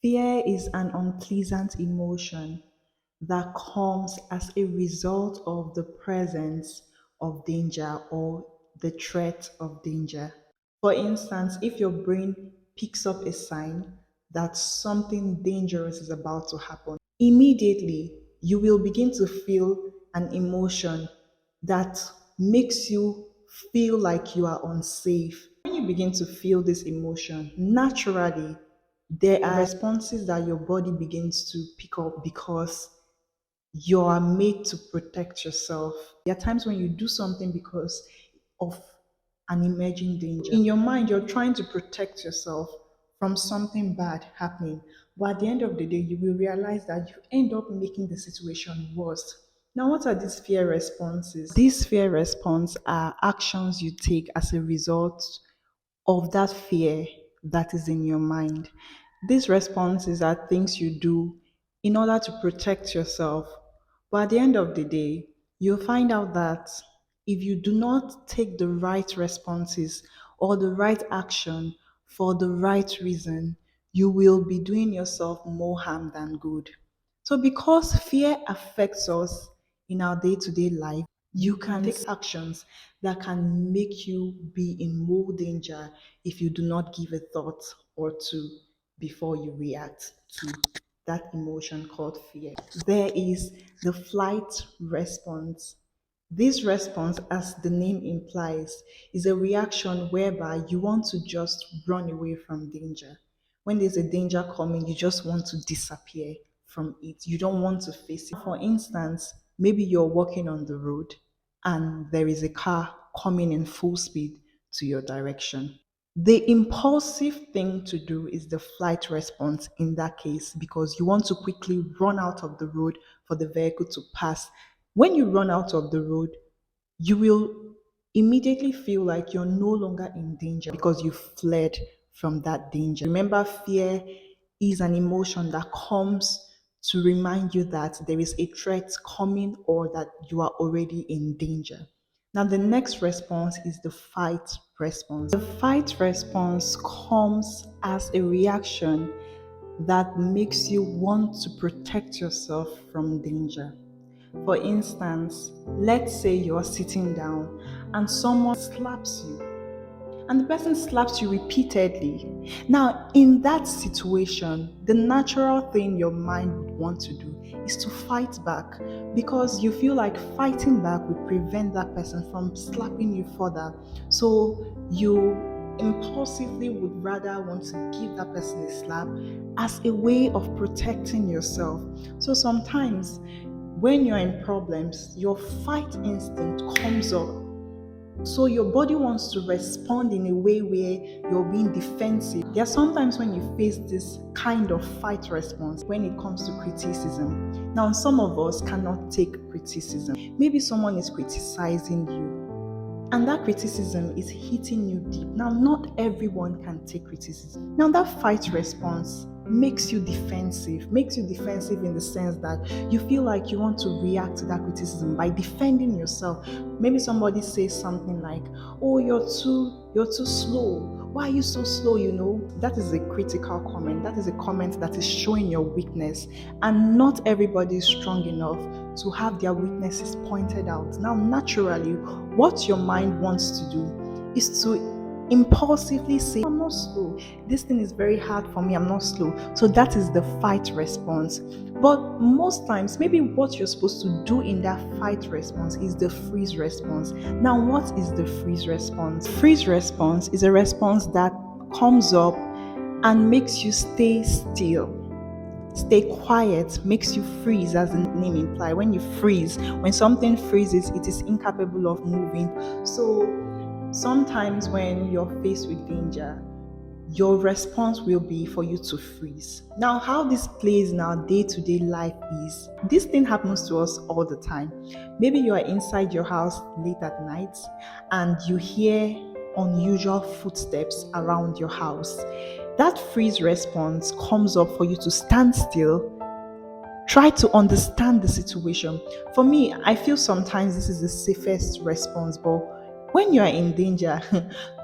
Fear is an unpleasant emotion that comes as a result of the presence of danger or the threat of danger. For instance, if your brain picks up a sign that something dangerous is about to happen, immediately you will begin to feel an emotion that makes you feel like you are unsafe. When you begin to feel this emotion, naturally, there are responses that your body begins to pick up because you are made to protect yourself. There are times when you do something because of an emerging danger. In your mind, you're trying to protect yourself from something bad happening. But at the end of the day, you will realize that you end up making the situation worse. Now, what are these fear responses? These fear responses are actions you take as a result of that fear that is in your mind. These responses are things you do in order to protect yourself. But at the end of the day, you'll find out that if you do not take the right responses or the right action for the right reason, you will be doing yourself more harm than good. So, because fear affects us in our day to day life, you can take actions that can make you be in more danger if you do not give a thought or two before you react to that emotion called fear. There is the flight response. This response, as the name implies, is a reaction whereby you want to just run away from danger. When there's a danger coming, you just want to disappear from it. You don't want to face it. For instance, maybe you're walking on the road and there is a car coming in full speed to your direction. The impulsive thing to do is the flight response in that case because you want to quickly run out of the road for the vehicle to pass. When you run out of the road, you will immediately feel like you're no longer in danger because you fled from that danger. Remember, fear is an emotion that comes to remind you that there is a threat coming or that you are already in danger. Now, the next response is the fight response. The fight response comes as a reaction that makes you want to protect yourself from danger. For instance, let's say you're sitting down and someone slaps you, and the person slaps you repeatedly. Now, in that situation, the natural thing your mind would want to do is to fight back because you feel like fighting back will prevent that person from slapping you further. So, you impulsively would rather want to give that person a slap as a way of protecting yourself. So, sometimes when you're in problems, your fight instinct comes up. So your body wants to respond in a way where you're being defensive. There are sometimes when you face this kind of fight response when it comes to criticism. Now, some of us cannot take criticism. Maybe someone is criticizing you and that criticism is hitting you deep. Now, not everyone can take criticism. Now, that fight response makes you defensive in the sense that you feel like you want to react to that criticism by defending yourself. Maybe somebody says something like, "Oh, you're too slow. Why are you so slow?" That is a critical comment. That is a comment that is showing your weakness, and not everybody is strong enough to have their weaknesses pointed out. Now, naturally, what your mind wants to do is to impulsively say, "I'm not slow. This thing is very hard for me. I'm not slow." So that is the fight response. But most times, maybe what you're supposed to do in that fight response is the freeze response. Now, what is the freeze response? Freeze response is a response that comes up and makes you stay still. Stay quiet, makes you freeze, as the name implies. When you freeze, when something freezes, it is incapable of moving. So sometimes when you're faced with danger, your response will be for you to freeze. Now, how this plays in our day-to-day life is this thing happens to us all the time. Maybe you are inside your house late at night and you hear unusual footsteps around your house. That freeze response comes up for you to stand still. Try to understand the situation. For me, I feel sometimes this is the safest response, but when you are in danger,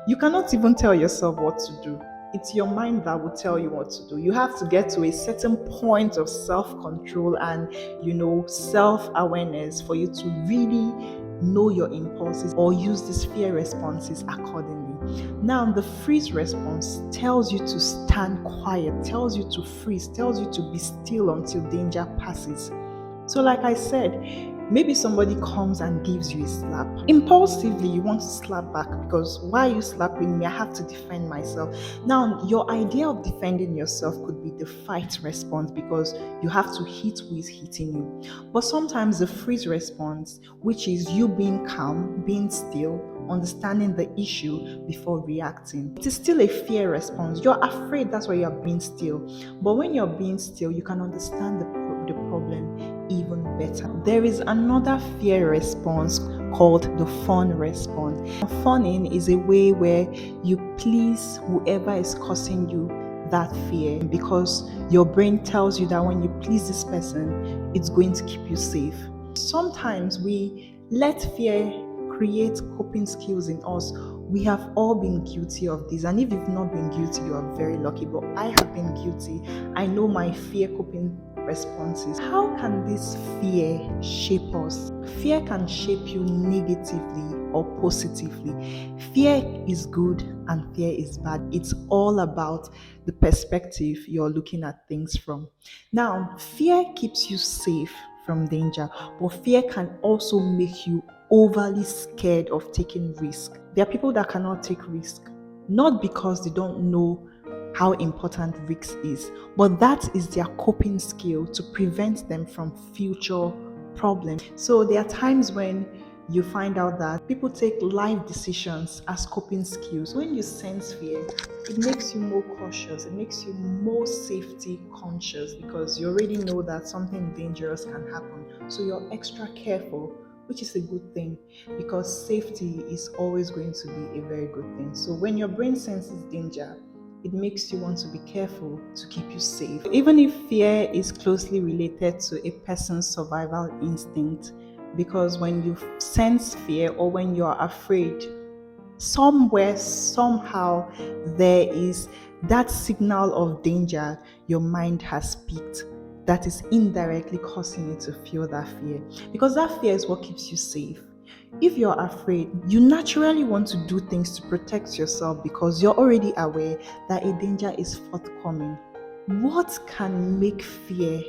you cannot even tell yourself what to do. It's your mind that will tell you what to do. You have to get to a certain point of self-control and, self-awareness for you to really know your impulses or use these fear responses accordingly. Now, the freeze response tells you to stand quiet, tells you to freeze, tells you to be still until danger passes. So, like I said, maybe somebody comes and gives you a slap. Impulsively, you want to slap back because why are you slapping me? I have to defend myself. Now, your idea of defending yourself could be the fight response because you have to hit who is hitting you. But sometimes the freeze response, which is you being calm, being still, understanding the issue before reacting. It is still a fear response. You're afraid, that's why you're being still. But when you're being still, you can understand the problem even better. There is another fear response called the fun response. Funning is a way where you please whoever is causing you that fear because your brain tells you that when you please this person, it's going to keep you safe. Sometimes we let fear create coping skills in us. We have all been guilty of this, and if you've not been guilty, you are very lucky. But I have been guilty. I know my fear coping responses. How can this fear shape us? Fear can shape you negatively or positively. Fear is good and fear is bad. It's all about the perspective you're looking at things from. Now, fear keeps you safe from danger, but fear can also make you overly scared of taking risk. There are people that cannot take risk, not because they don't know how important risk is, but that is their coping skill to prevent them from future problems. So there are times when you find out that people take life decisions as coping skills. When you sense fear, it makes you more cautious, it makes you more safety conscious because you already know that something dangerous can happen. So you're extra careful, which is a good thing because safety is always going to be a very good thing. So when your brain senses danger, it makes you want to be careful to keep you safe. Even if fear is closely related to a person's survival instinct, because when you sense fear or when you are afraid, somewhere, somehow, there is that signal of danger your mind has picked that is indirectly causing you to feel that fear. Because that fear is what keeps you safe. If you're afraid, you naturally want to do things to protect yourself because you're already aware that a danger is forthcoming. What can make fear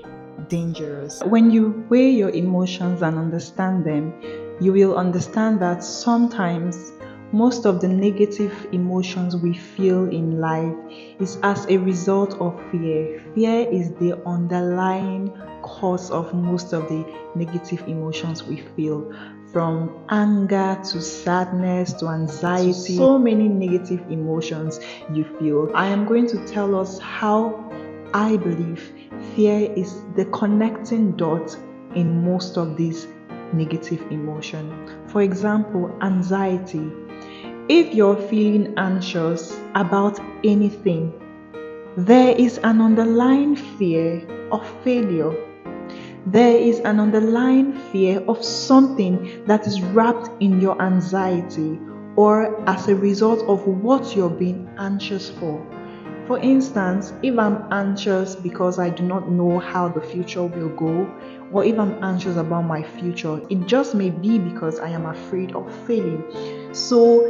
dangerous? When you weigh your emotions and understand them, you will understand that sometimes most of the negative emotions we feel in life is as a result of fear. Fear is the underlying cause of most of the negative emotions we feel, from anger to sadness to anxiety, so many negative emotions you feel. I am going to tell us how I believe fear is the connecting dot in most of these negative emotions. For example, anxiety. If you're feeling anxious about anything, there is an underlying fear of failure. There is an underlying fear of something that is wrapped in your anxiety or as a result of what you're being anxious for. For instance, if I'm anxious because I do not know how the future will go, or if I'm anxious about my future, it just may be because I am afraid of failing. So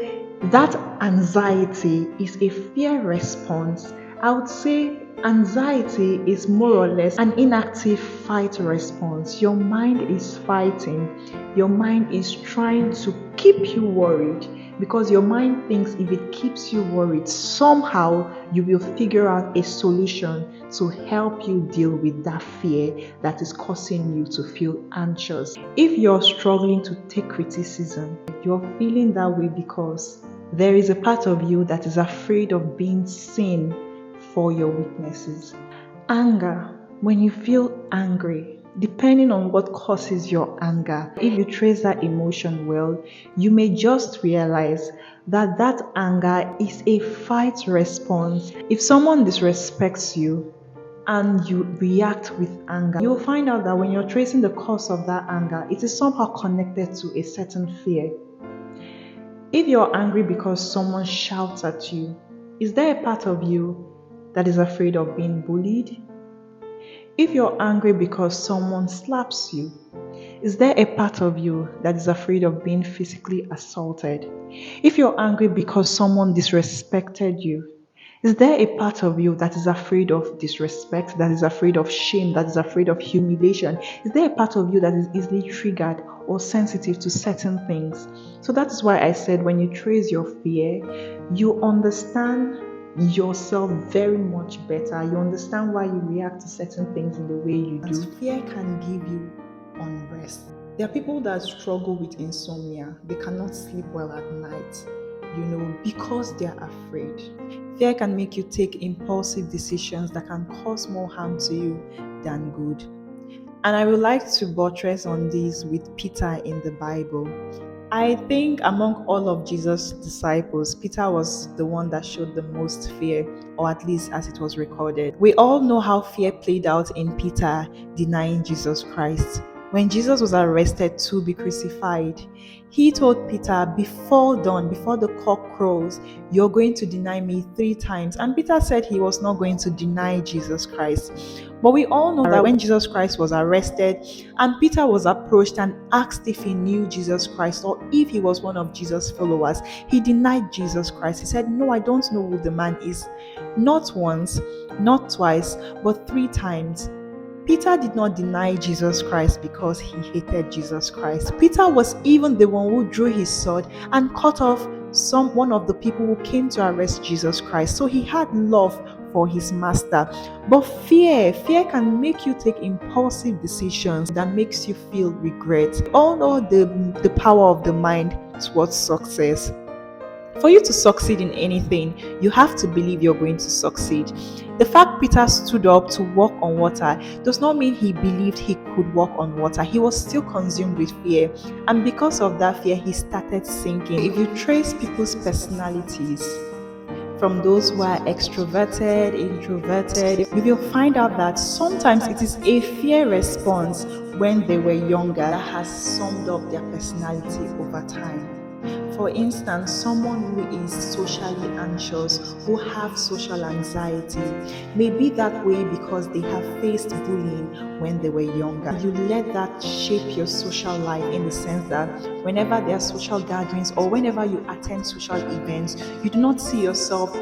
that anxiety is a fear response. I would say anxiety is more or less an inactive fight response. Your mind is fighting. Your mind is trying to keep you worried because your mind thinks if it keeps you worried, somehow you will figure out a solution to help you deal with that fear that is causing you to feel anxious. If you're struggling to take criticism, you're feeling that way because there is a part of you that is afraid of being seen for your weaknesses. Anger. When you feel angry, depending on what causes your anger, if you trace that emotion well, you may just realize that that anger is a fight response. If someone disrespects you and you react with anger, you'll find out that when you're tracing the cause of that anger, it is somehow connected to a certain fear. If you're angry because someone shouts at you, Is there a part of you that is afraid of being bullied? If you're angry because someone slaps you, is there a part of you that is afraid of being physically assaulted? If you're angry because someone disrespected you, is there a part of you that is afraid of disrespect, that is afraid of shame, that is afraid of humiliation? Is there a part of you that is easily triggered or sensitive to certain things? So that is why I said when you trace your fear, you understand yourself very much better. You understand why you react to certain things in the way you do. Fear can give you unrest. There are people that struggle with insomnia. They cannot sleep well at night, because they are afraid. Fear can make you take impulsive decisions that can cause more harm to you than good. And I would like to buttress on this with Peter in the Bible. I think among all of Jesus' disciples, Peter was the one that showed the most fear, or at least as it was recorded. We all know how fear played out in Peter denying Jesus Christ. When Jesus was arrested to be crucified, he told Peter, before dawn, before the cock crows, you're going to deny me 3 times. And Peter said he was not going to deny Jesus Christ. But we all know that when Jesus Christ was arrested and Peter was approached and asked if he knew Jesus Christ or if he was one of Jesus' followers, he denied Jesus Christ. He said, no, I don't know who the man is. Not once, not twice, but 3 times. Peter did not deny Jesus Christ because he hated Jesus Christ. Peter was even the one who drew his sword and cut off one of the people who came to arrest Jesus Christ. So he had love for his master. But fear can make you take impulsive decisions that makes you feel regret. We all know the power of the mind towards success. For you to succeed in anything, you have to believe you're going to succeed. The fact Peter stood up to walk on water does not mean he believed he could walk on water. He was still consumed with fear. And because of that fear, he started sinking. If you trace people's personalities, from those who are extroverted, introverted, you will find out that sometimes it is a fear response when they were younger that has summed up their personality over time. For instance, someone who is socially anxious, who have social anxiety, may be that way because they have faced bullying when they were younger. You let that shape your social life in the sense that whenever there are social gatherings or whenever you attend social events, you do not see yourself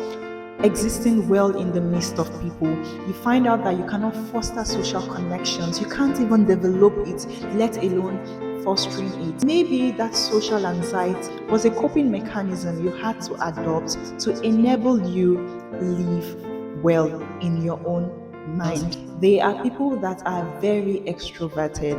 existing well in the midst of people. You find out that you cannot foster social connections. You can't even develop it, let alone fostering it. Maybe that social anxiety was a coping mechanism you had to adopt to enable you live well in your own mind. They are people that are very extroverted.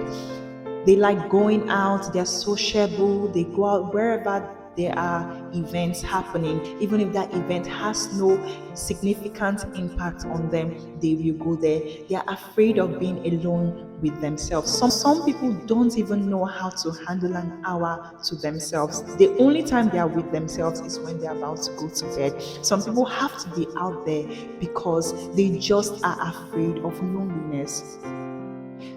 They like going out, they're sociable, they go out wherever there are events happening. Even if that event has no significant impact on them, they will go there. They are afraid of being alone with themselves. Some people don't even know how to handle an hour to themselves. The only time they are with themselves is when they're about to go to bed. Some people have to be out there because they just are afraid of loneliness.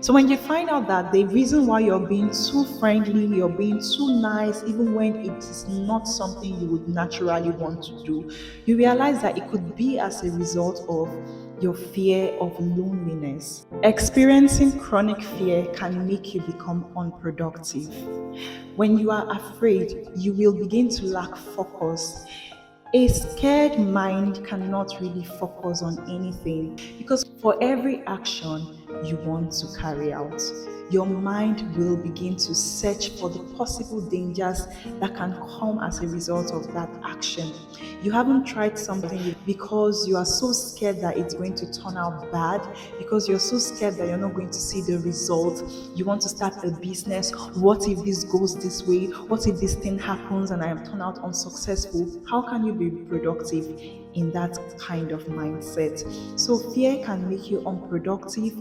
So when you find out that the reason why you're being too friendly, you're being too nice, even when it is not something you would naturally want to do, you realize that it could be as a result of your fear of loneliness. Experiencing chronic fear can make you become unproductive. When you are afraid, you will begin to lack focus. A scared mind cannot really focus on anything because for every action you want to carry out, your mind will begin to search for the possible dangers that can come as a result of that action. You haven't tried something because you are so scared that it's going to turn out bad, because you're so scared that you're not going to see the result. You want to start a business. What if this goes this way? What if this thing happens and I am turned out unsuccessful? How can you be productive in that kind of mindset? So fear can make you unproductive.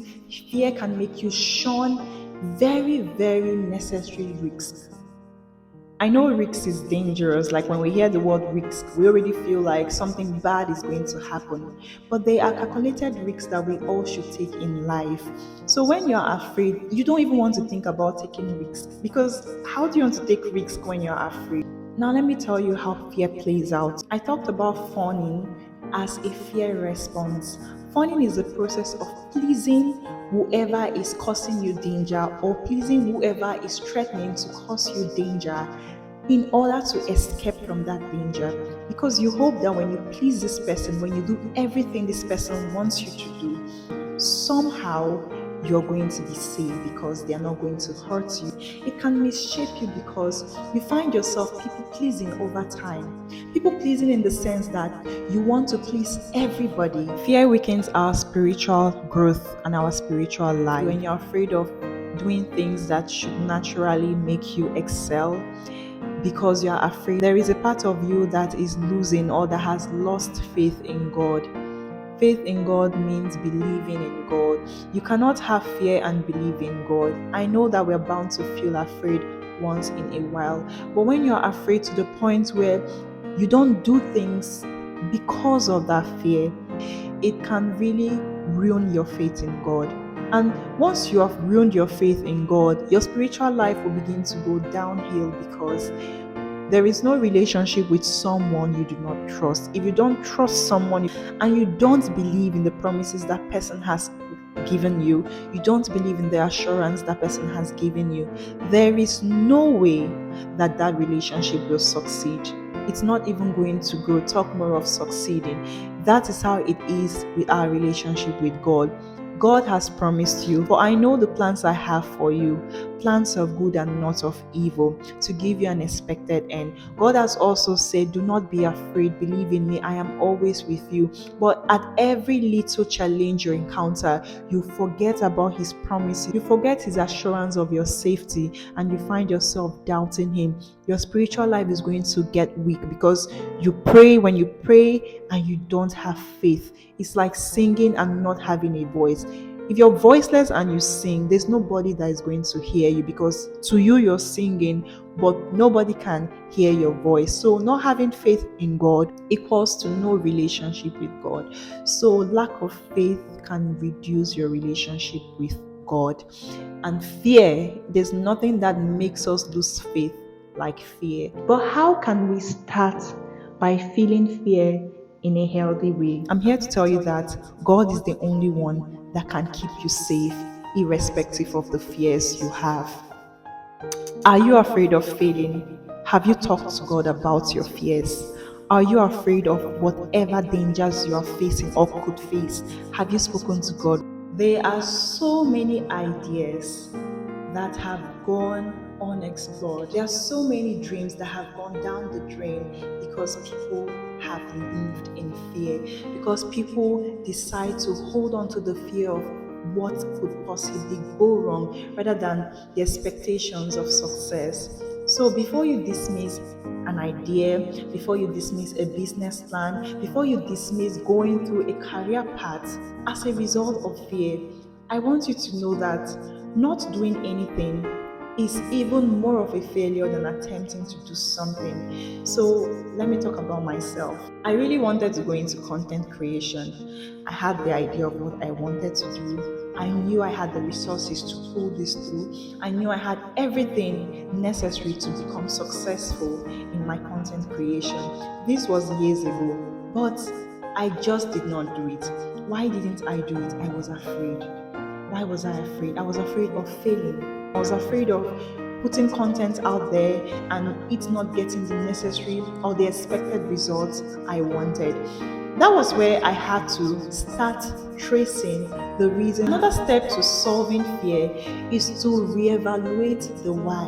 Fear can make you shun very, very necessary risks. I know risk is dangerous. Like when we hear the word risk, we already feel like something bad is going to happen. But they are calculated risks that we all should take in life. So when you're afraid, you don't even want to think about taking risks, because how do you want to take risks when you're afraid? Now let me tell you how fear plays out. I talked about fawning as a fear response. Fawning is the process of pleasing whoever is causing you danger or pleasing whoever is threatening to cause you danger in order to escape from that danger. Because you hope that when you please this person, when you do everything this person wants you to do, somehow you're going to be safe because they are not going to hurt you. It can misshape you because you find yourself people pleasing over time. People pleasing in the sense that you want to please everybody. Fear weakens our spiritual growth and our spiritual life. When you're afraid of doing things that should naturally make you excel, because you're afraid, there is a part of you that is losing or that has lost faith in God. Faith in God means believing in God. You cannot have fear and believe in God. I know that we're bound to feel afraid once in a while, but when you're afraid to the point where you don't do things because of that fear, it can really ruin your faith in God. And once you have ruined your faith in God, your spiritual life will begin to go downhill because there is no relationship with someone you do not trust. If you don't trust someone and you don't believe in the promises that person has given you, you don't believe in the assurance that person has given you, there is no way that that relationship will succeed. It's not even going to grow. Talk more of succeeding. That is how it is with our relationship with God. God has promised you, for I know the plans I have for you, plans of good and not of evil, to give you an expected end. God has also said, do not be afraid, believe in me, I am always with you. But at every little challenge you encounter, you forget about his promises, you forget his assurance of your safety, and you find yourself doubting him. Your spiritual life is going to get weak because you pray when you pray and you don't have faith. It's like singing and not having a voice. If you're voiceless and you sing, there's nobody that is going to hear you because to you you're singing, but nobody can hear your voice. So not having faith in God equals to no relationship with God. So lack of faith can reduce your relationship with God. And fear, there's nothing that makes us lose faith like fear. But how can we start by feeling fear in a healthy way? I'm here to tell you that God is the only one that can keep you safe, irrespective of the fears you have. Are you afraid of failing? Have you talked to God about your fears? Are you afraid of whatever dangers you are facing or could face? Have you spoken to God? There are so many ideas that have gone unexplored. There are so many dreams that have gone down the drain because people have lived in fear, because people decide to hold on to the fear of what could possibly go wrong rather than the expectations of success. So before you dismiss an idea, before you dismiss a business plan, before you dismiss going through a career path as a result of fear, I want you to know that not doing anything is even more of a failure than attempting to do something. So let me talk about myself. I really wanted to go into content creation. I had the idea of what I wanted to do. I knew I had the resources to pull this through. I knew I had everything necessary to become successful in my content creation. This was years ago, but I just did not do it. Why didn't I do it? I was afraid. Why was I afraid? I was afraid of failing. I was afraid of putting content out there and it not getting the necessary or the expected results I wanted. That was where I had to start tracing the reason. Another step to solving fear is to reevaluate the why.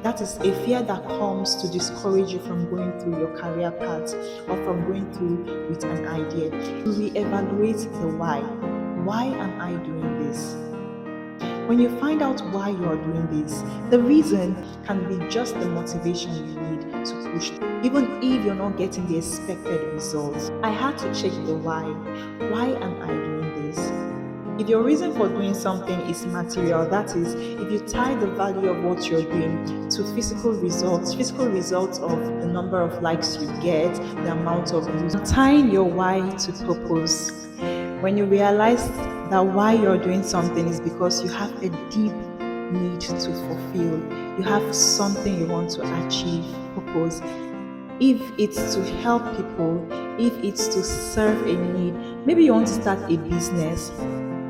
That is a fear that comes to discourage you from going through your career path or from going through with an idea. To reevaluate the why. Why am I doing this? When you find out why you are doing this, the reason can be just the motivation you need to push. Even if you're not getting the expected results, I had to check the why. Why am I doing this? If your reason for doing something is material, that is, if you tie the value of what you're doing to physical results of the number of likes you get, the amount of views, tying your why to purpose. When you realize that why you're doing something is because you have a deep need to fulfill, you have something you want to achieve, purpose, if it's to help people, if it's to serve a need. Maybe you want to start a business.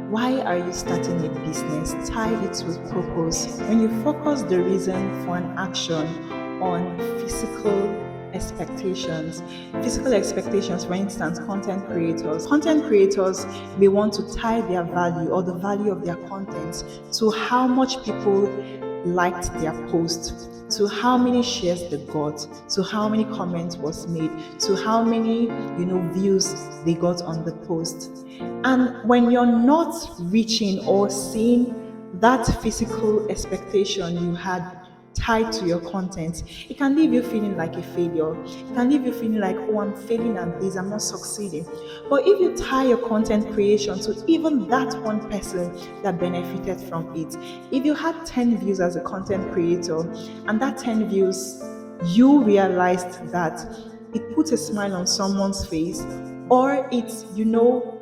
Why are you starting a business? Tie it with purpose. When you focus the reason for an action on physical expectations, for instance, content creators may want to tie their value or the value of their content to how much people liked their post, to how many shares they got, to how many comments was made, to how many views they got on the post. And when you're not reaching or seeing that physical expectation you had tied to your content, it can leave you feeling like a failure. It can leave you feeling like, oh, I'm failing at this, I'm not succeeding. But if you tie your content creation to even that one person that benefited from it, if you had 10 views as a content creator and that 10 views, you realized that it put a smile on someone's face, or it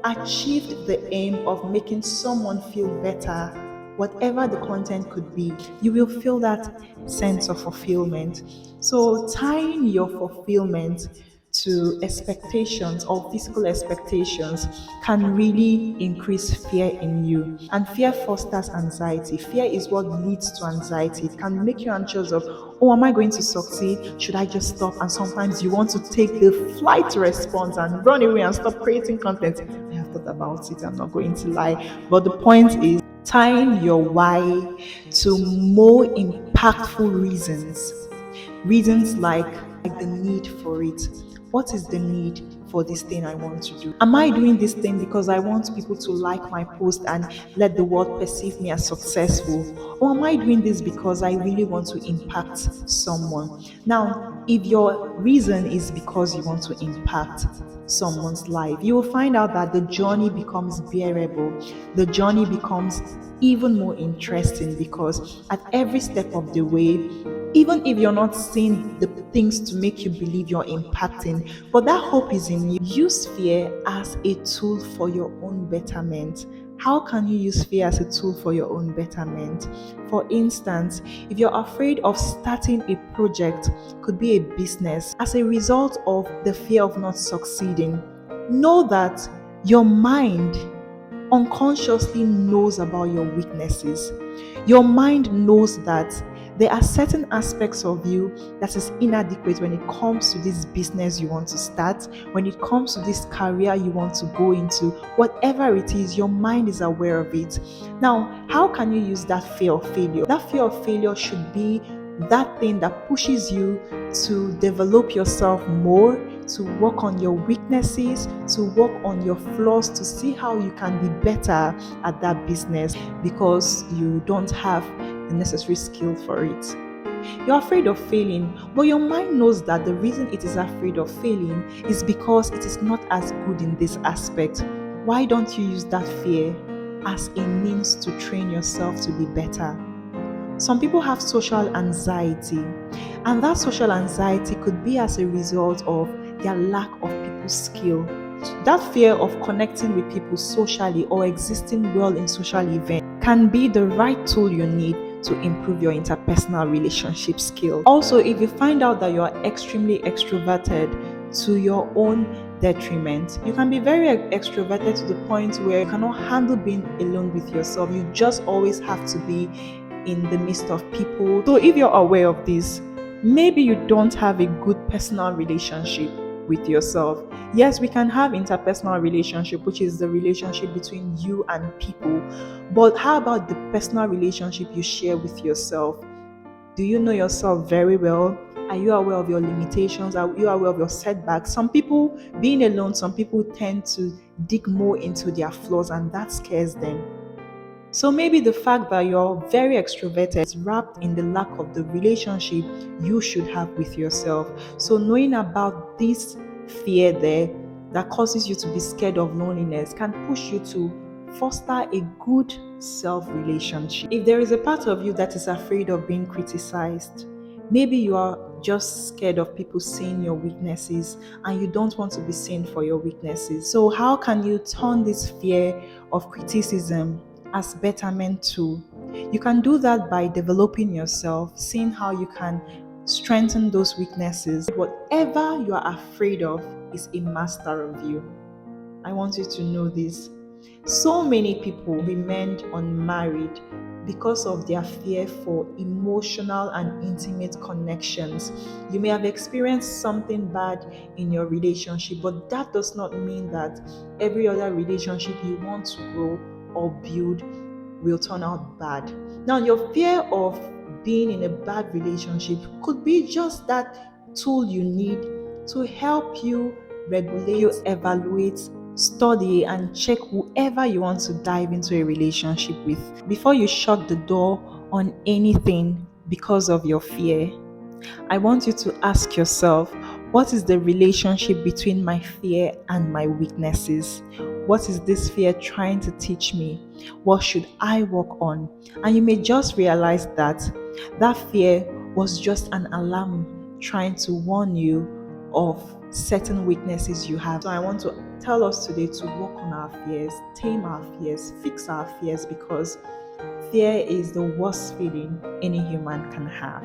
achieved the aim of making someone feel better, whatever the content could be, you will feel that sense of fulfillment. So tying your fulfillment to expectations or physical expectations can really increase fear in you. And fear fosters anxiety. Fear is what leads to anxiety. It can make you anxious of, oh, am I going to succeed? Should I just stop? And sometimes you want to take the flight response and run away and stop creating content. I have thought about it, I'm not going to lie. But the point is tying your why to more impactful reasons. Reasons like the need for it. What is the need for this thing I want to do? Am I doing this thing because I want people to like my post and let the world perceive me as successful? Or am I doing this because I really want to impact someone? Now, if your reason is because you want to impact someone's life, you will find out that the journey becomes bearable. The journey becomes even more interesting because at every step of the way, even if you're not seeing the things to make you believe you're impacting, but that hope is in you. Use fear as a tool for your own betterment. How can you use fear as a tool for your own betterment? For instance, if you're afraid of starting a project, could be a business, as a result of the fear of not succeeding, know that your mind unconsciously knows about your weaknesses. Your mind knows that there are certain aspects of you that is inadequate when it comes to this business you want to start, when it comes to this career you want to go into, whatever it is, your mind is aware of it. Now, how can you use that fear of failure? That fear of failure should be that thing that pushes you to develop yourself more, to work on your weaknesses, to work on your flaws, to see how you can be better at that business because you don't have the necessary skill for it. You're afraid of failing, but your mind knows that the reason it is afraid of failing is because it is not as good in this aspect. Why don't you use that fear as a means to train yourself to be better? Some people have social anxiety, and that social anxiety could be as a result of their lack of people's skill. That fear of connecting with people socially or existing well in social events can be the right tool you need to improve your interpersonal relationship skill. Also, if you find out that you are extremely extroverted to your own detriment, you can be very extroverted to the point where you cannot handle being alone with yourself. You just always have to be in the midst of people. So if you're aware of this, maybe you don't have a good personal relationship with yourself. Yes, we can have interpersonal relationship, which is the relationship between you and people. But how about the personal relationship you share with yourself? Do you know yourself very well? Are you aware of your limitations? Are you aware of your setbacks? Some people, being alone, some people tend to dig more into their flaws and that scares them. So maybe the fact that you're very extroverted is wrapped in the lack of the relationship you should have with yourself. So knowing about this fear there that causes you to be scared of loneliness can push you to foster a good self relationship. If there is a part of you that is afraid of being criticized, maybe you are just scared of people seeing your weaknesses and you don't want to be seen for your weaknesses. So how can you turn this fear of criticism as betterment tool? You can do that by developing yourself, seeing how you can strengthen those weaknesses. Whatever you are afraid of is a master of you. I want you to know this. So many people remained unmarried because of their fear for emotional and intimate connections. You may have experienced something bad in your relationship, but that does not mean that every other relationship you want to grow or build will turn out bad. Now, your fear of being in a bad relationship could be just that tool you need to help you regulate, evaluate, study, and check whoever you want to dive into a relationship with before you shut the door on anything because of your fear. I want you to ask yourself, what is the relationship between my fear and my weaknesses? What is this fear trying to teach me? What should I work on? And you may just realize that that fear was just an alarm trying to warn you of certain weaknesses you have. So I want to tell us today to work on our fears, tame our fears, fix our fears, because fear is the worst feeling any human can have.